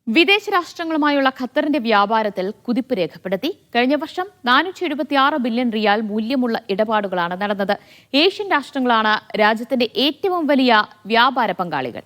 വിദേശ രാഷ്ട്രങ്ങളുമായുള്ള ഖത്തറിന്റെ വ്യാപാരത്തിൽ കുതിപ്പ് രേഖപ്പെടുത്തി. കഴിഞ്ഞ വർഷം 476 ബില്യൺ റിയാൽ മൂല്യമുള്ള ഇടപാടുകളാണ് നടന്നത്. ഏഷ്യൻ രാഷ്ട്രങ്ങളാണ് രാജ്യത്തിന്റെ ഏറ്റവും വലിയ വ്യാപാര പങ്കാളികൾ.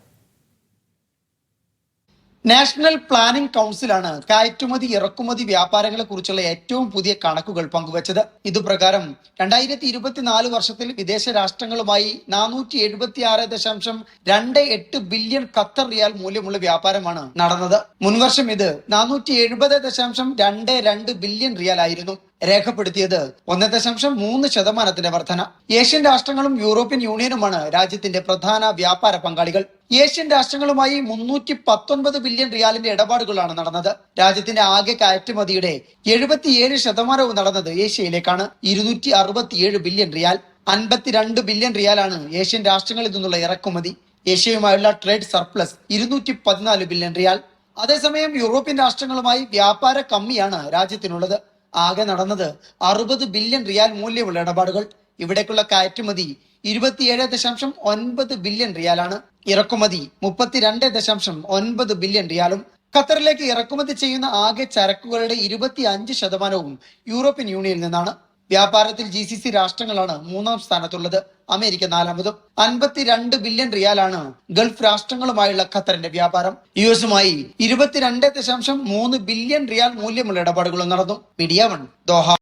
നാഷണൽ പ്ലാനിംഗ് കൗൺസിലാണ് കയറ്റുമതി ഇറക്കുമതി വ്യാപാരങ്ങളെ കുറിച്ചുള്ള ഏറ്റവും പുതിയ കണക്കുകൾ പങ്കുവച്ചത്. ഇതുപ്രകാരം 2024 വർഷത്തിൽ വിദേശ രാഷ്ട്രങ്ങളുമായി 476.28 ബില്യൺ ഖത്തർ റിയാൽ മൂല്യമുള്ള വ്യാപാരമാണ് നടന്നത്. മുൻവർഷം ഇത് 470.22 ബില്യൺ റിയാൽ ആയിരുന്നു. രേഖപ്പെടുത്തിയത് 1.3% വർധന. ഏഷ്യൻ രാഷ്ട്രങ്ങളും യൂറോപ്യൻ യൂണിയനുമാണ് രാജ്യത്തിന്റെ പ്രധാന വ്യാപാര പങ്കാളികൾ. ഏഷ്യൻ രാഷ്ട്രങ്ങളുമായി 319 ബില്യൺ റിയാലിന്റെ ഇടപാടുകളാണ് നടന്നത്. രാജ്യത്തിന്റെ ആകെ കയറ്റുമതിയുടെ 77% നടന്നത് ഏഷ്യയിലേക്കാണ്. 267 ബില്യൺ റിയാൽ. 52 ബില്യൺ റിയാലാണ് ഏഷ്യൻ രാഷ്ട്രങ്ങളിൽ നിന്നുള്ള ഇറക്കുമതി. ഏഷ്യയുമായുള്ള ട്രേഡ് സർപ്ലസ് 214 ബില്യൺ റിയാൽ. അതേസമയം യൂറോപ്യൻ രാഷ്ട്രങ്ങളുമായി വ്യാപാര കമ്മിയാണ് രാജ്യത്തിനുള്ളത്. ആകെ നടന്നത് 60 ബില്യൺ റിയാൽ മൂല്യമുള്ള ഇടപാടുകൾ. ഇവിടേക്കുള്ള കയറ്റുമതി 27.9 ബില്യൺ റിയാലാണ്. ഇറക്കുമതി 32.9 ബില്യൺ റിയാലും. ഖത്തറിലേക്ക് ഇറക്കുമതി ചെയ്യുന്ന ആകെ ചരക്കുകളുടെ 25% യൂറോപ്യൻ യൂണിയനിൽ നിന്നാണ്. വ്യാപാരത്തിൽ GCC രാഷ്ട്രങ്ങളാണ് 3-ാം സ്ഥാനത്തുള്ളത്. അമേരിക്ക 4-മതും. 52 ബില്യൺ റിയാലാണ് ഗൾഫ് രാഷ്ട്രങ്ങളുമായുള്ള ഖത്തറിന്റെ വ്യാപാരം. US-മായി 22.3 ബില്യൺ റിയാൽ മൂല്യമുള്ള ഇടപാടുകളും നടന്നു. Media 1 Doha.